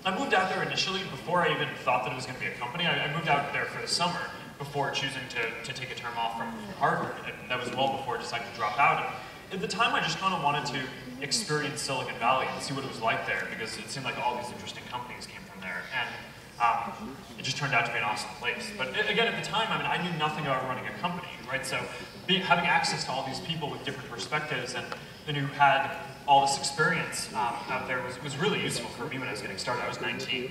I moved out there initially before I even thought that it was going to be a company. I moved out there for the summer before choosing to take a term off from Harvard. And that was well before I decided to drop out. And at the time, I just kind of wanted to experience Silicon Valley and see what it was like there, because it seemed like all these interesting companies came from there. And it just turned out to be an awesome place. But again, at the time, I mean, I knew nothing about running a company, right? So having access to all these people with different perspectives and who had all this experience out there was really useful for me when I was getting started. I was 19.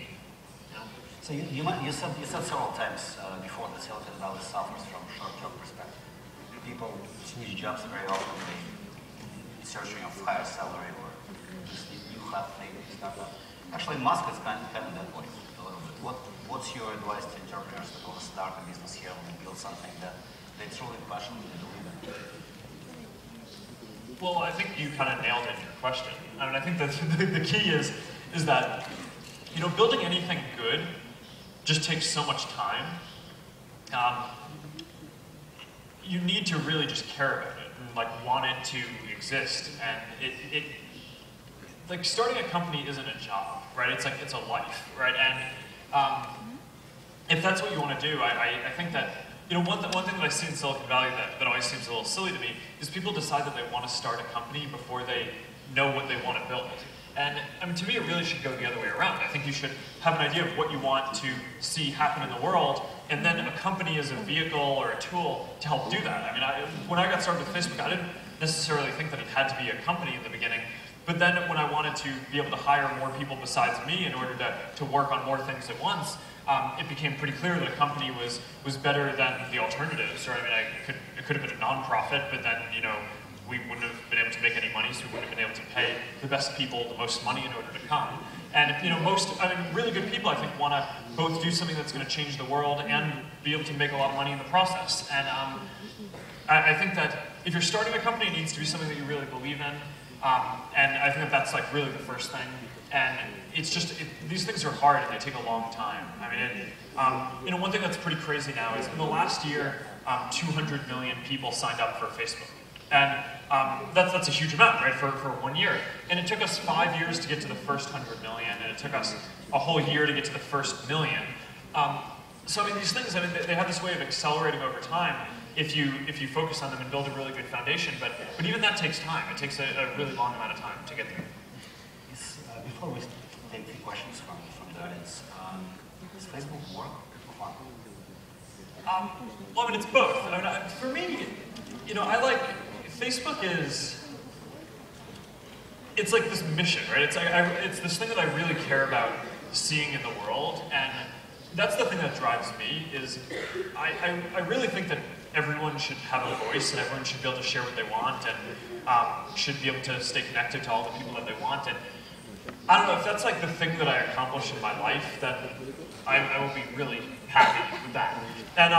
So you said several times before that Silicon Valley suffers from short-term perspective. People change jobs very often. They searching of higher salary or just new hot thing, startup. Actually, Musk is kind of that way a little bit. What's your advice to entrepreneurs that want to start a business here and build something that they truly passionately believe in? Well, I think you kind of nailed it in your question. I mean, I think that the key is that, you know, building anything good just takes so much time. You need to really just care about it and like want it to exist. And like starting a company isn't a job, right? It's a life, right? And if that's what you want to do, I think that, you know, one thing that I see in Silicon Valley that always seems a little silly to me is people decide that they want to start a company before they know what they want to build. And I mean, to me, it really should go the other way around. I think you should have an idea of what you want to see happen in the world, and then a company is a vehicle or a tool to help do that. I mean, when I got started with Facebook, I didn't necessarily think that it had to be a company in the beginning. But then when I wanted to be able to hire more people besides me in order to work on more things at once, it became pretty clear that a company was better than the alternatives. Or I mean, it could have been a nonprofit, but then, you know, we wouldn't have been able to make any money, so we wouldn't have been able to pay the best people the most money in order to come. And, you know, really good people, I think, want to both do something that's going to change the world and be able to make a lot of money in the process. And I think that if you're starting a company, it needs to be something that you really believe in. And I think that's like really the first thing. And it's just, these things are hard and they take a long time. I mean, you know, one thing that's pretty crazy now is in the last year, 200 million people signed up for Facebook. And that's a huge amount, right, for 1 year. And it took us 5 years to get to the first 100 million, and it took us a whole year to get to the first million. So I mean, these things, I mean, they have this way of accelerating over time if you focus on them and build a really good foundation. But even that takes time. It takes a really long amount of time to get there. Yes, before we take a few questions from the audience, does Facebook work for fun? Well, I mean, it's both. I mean, for me, you know, Facebook it's like this mission, right? It's this thing that I really care about seeing in the world, and that's the thing that drives me, is I really think that everyone should have a voice, and everyone should be able to share what they want, and should be able to stay connected to all the people that they want. And I don't know, if that's like the thing that I accomplish in my life, then I will be really happy with that. And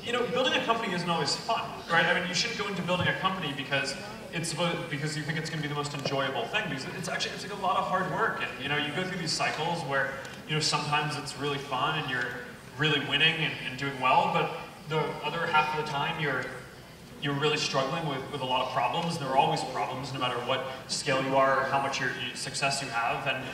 you know, building a company isn't always fun, right? I mean, you shouldn't go into building a company because you think it's going to be the most enjoyable thing, because it's like a lot of hard work. And you know, you go through these cycles where, you know, sometimes it's really fun and you're really winning and doing well, but the other half of the time you're really struggling with a lot of problems. There are always problems, no matter what scale you are or how much success you have. And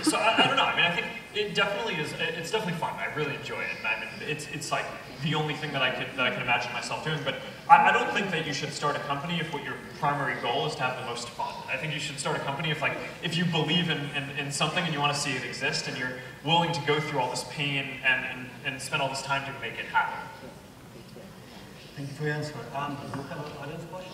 so I don't know. I mean, I think it definitely is. It's definitely fun. I really enjoy it. And I mean, it's like the only thing that I can imagine myself doing. But I don't think that you should start a company if what your primary goal is to have the most fun. I think you should start a company if you believe in something and you want to see it exist, and you're willing to go through all this pain and spend all this time to make it happen. Thank you for your answer. Do you have an audience question?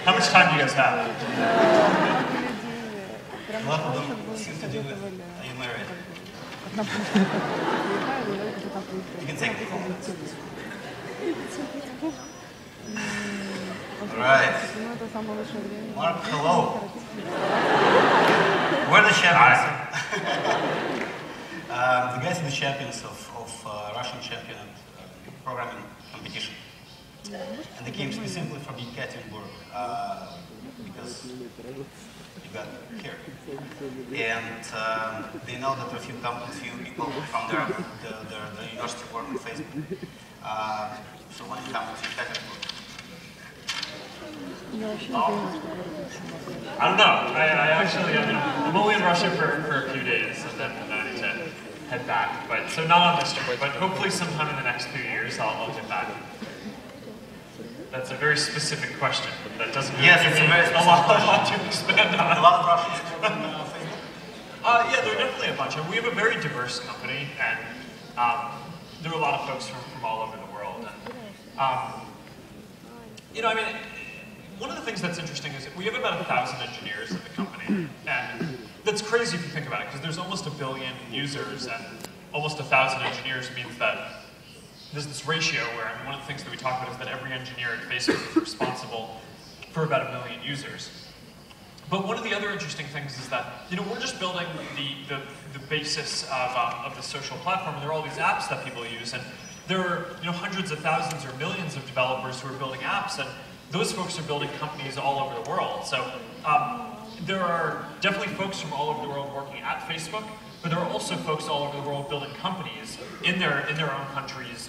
How much time do you guys have? A lot of them seem to do it. Are you married? You can take the phone. All right. Mark, hello. We're the champions. The guys are the champions of Russian champion programming competition. they came specifically from Yekaterinburg because you got here. And they know that a few people from the university work on Facebook. So when you come to Yekaterinburg, I don't know. I'm only in Russia for a few days, and then I need to head back. But so not on this trip, but hopefully sometime in the next few years I'll get back. That's a very specific question. That doesn't really give me a lot to expand on. a lot of Russians working on Facebook. Yeah, there are definitely a bunch. And we have a very diverse company, and there are a lot of folks from all over the world. And you know, I mean, one of the things that's interesting is that we have about 1,000 engineers in the company, and that's crazy if you think about it, because there's almost 1 billion users, and almost 1,000 engineers means that there's this ratio where, I mean, one of the things that we talk about is that every engineer at Facebook is responsible for about 1 million users. But one of the other interesting things is that, you know, we're just building the basis of the social platform, and there are all these apps that people use, and there are, you know, hundreds of thousands or millions of developers who are building apps, and those folks are building companies all over the world. So there are definitely folks from all over the world working at Facebook, but there are also folks all over the world building companies in their own countries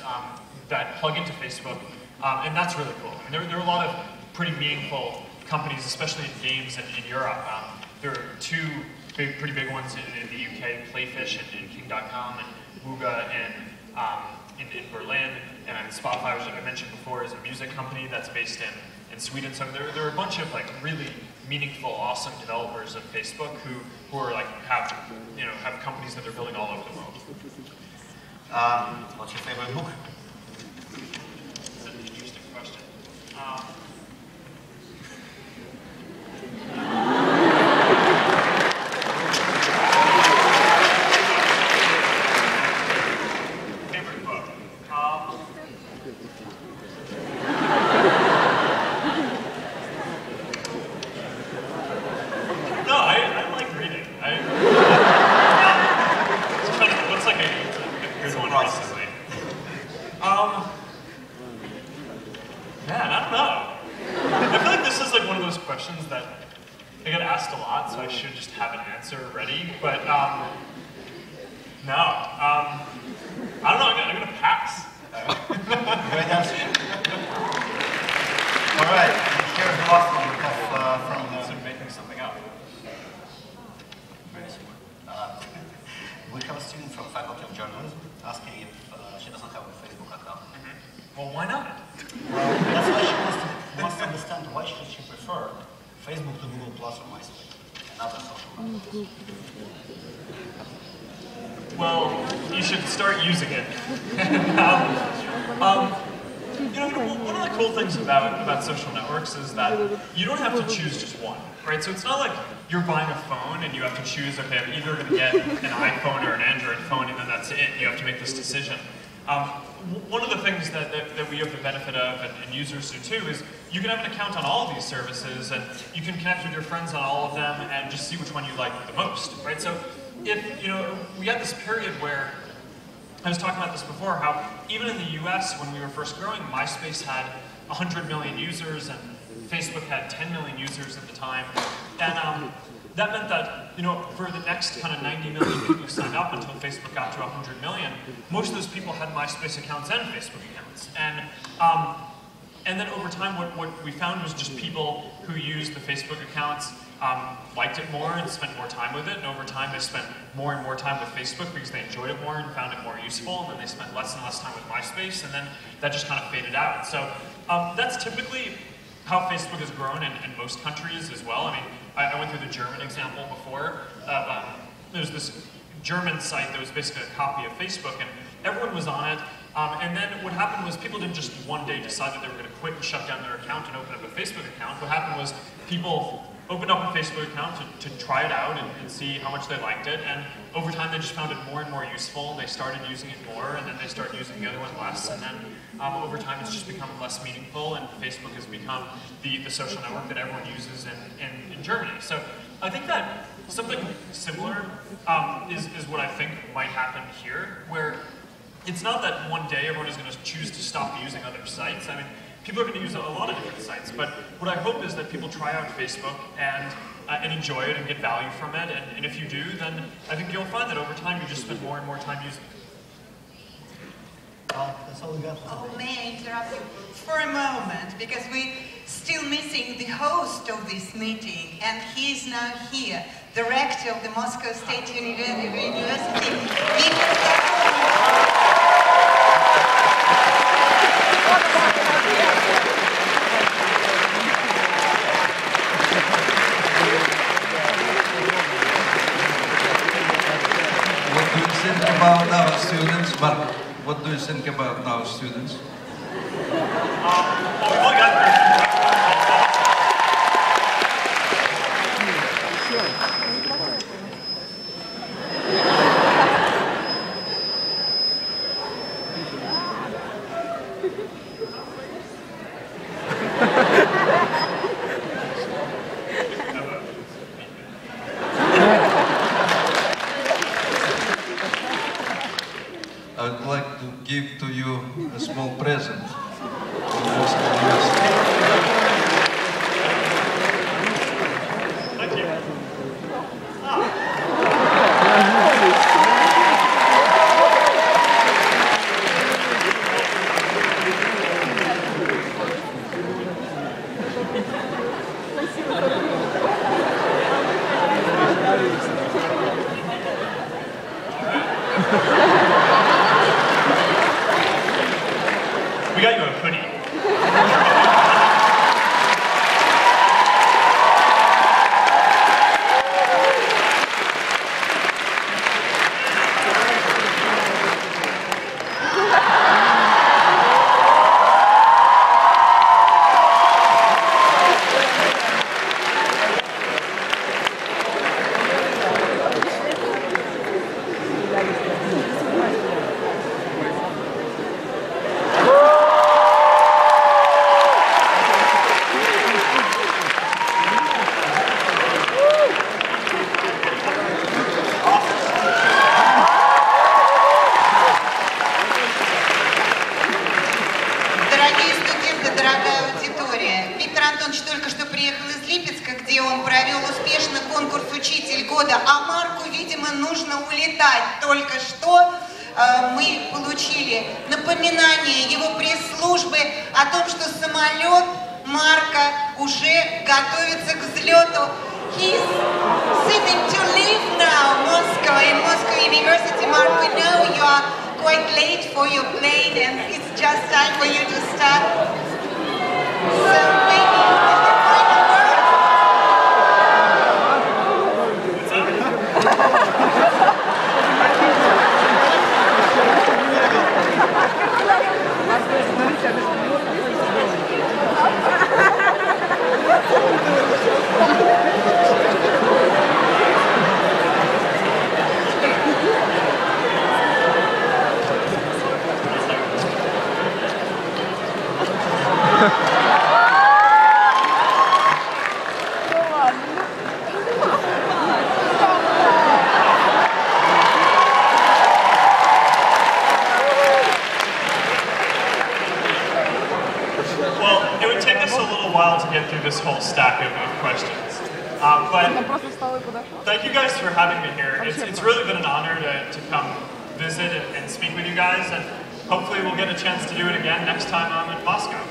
that plug into Facebook, and that's really cool. I mean, there are a lot of pretty meaningful companies, especially in games and in Europe. There are two pretty big ones in the UK, Playfish and King.com, and Wooga in Berlin, and Spotify, which I mentioned before, is a music company that's based in Sweden. So there are a bunch of like really meaningful, awesome developers of Facebook who are like have companies that they're building all over the world. What's your favorite book? That's an interesting question. Favorite book? No, I like reading. It's kind of, what's like a good one, honestly? Man, I don't know. I feel like this is like one of those questions that I get asked a lot, so I should just have an answer ready. But no, I don't know. I'm gonna pass. Great answer. All right, here's the last one from making something up. we have a student from Faculty of Journalism asking if she doesn't have a Facebook account. Well, why not? Well, that's why she wants to understand why should she prefer Facebook to Google Plus or MySpace and other social networks. Well, you should start using it. You know, one of the cool things about social networks is that you don't have to choose just one, right? So it's not like you're buying a phone and you have to choose, okay, I'm either going to get an iPhone or an Android phone, and then that's it. You have to make this decision. One of the things that we have the benefit of, and users do too, is you can have an account on all of these services, and you can connect with your friends on all of them, and just see which one you like the most, right? So if, you know, we had this period where, I was talking about this before, how even in the US, when we were first growing, MySpace had 100 million users, and Facebook had 10 million users at the time. And that meant that, you know, for the next kind of 90 million people who signed up until Facebook got to 100 million, most of those people had MySpace accounts and Facebook accounts. And then over time, what we found was just people who used the Facebook accounts liked it more and spent more time with it. And over time, they spent more and more time with Facebook because they enjoyed it more and found it more useful. And then they spent less and less time with MySpace. And then that just kind of faded out. So that's typically how Facebook has grown in most countries as well. I mean, I went through the German example before. There's this German site that was basically a copy of Facebook, and everyone was on it. And then what happened was people didn't just one day decide that they were going to quit and shut down their account and open up a Facebook account. What happened was people opened up a Facebook account to try it out and see how much they liked it. And over time, they just found it more and more useful, and they started using it more, and then they started using the other one less. And then over time, it's just become less meaningful, and Facebook has become the social network that everyone uses in Germany. So I think that something similar is what I think might happen here, where it's not that one day everyone is going to choose to stop using other sites. I mean, people are going to use a lot of different sites. But what I hope is that people try out Facebook and enjoy it and get value from it. And if you do, then I think you'll find that over time you just spend more and more time using it. That's all we got for today. Oh, may I interrupt you for a moment, because we're still missing the host of this meeting, and he is now here, the rector of the Moscow State University. What do you think about our students, Mark? What do you think about our students? I would like to give to you a small present from Moscow University. Thank you. We got you a hoodie. Только что приехал из Липецка, где он провел успешно конкурс «Учитель года», а Марку, видимо, нужно улетать. Только что мы получили напоминание его пресс-службы о том, что самолет Марка уже готовится к взлету. He's sitting to leave now Moscow in Moscow University. Mark, we know you are quite late for your plane and it's just time for you to start. So maybe to get through this whole stack of questions. But thank you guys for having me here. It's really been an honor to come visit and speak with you guys, and hopefully we'll get a chance to do it again next time I'm in Moscow.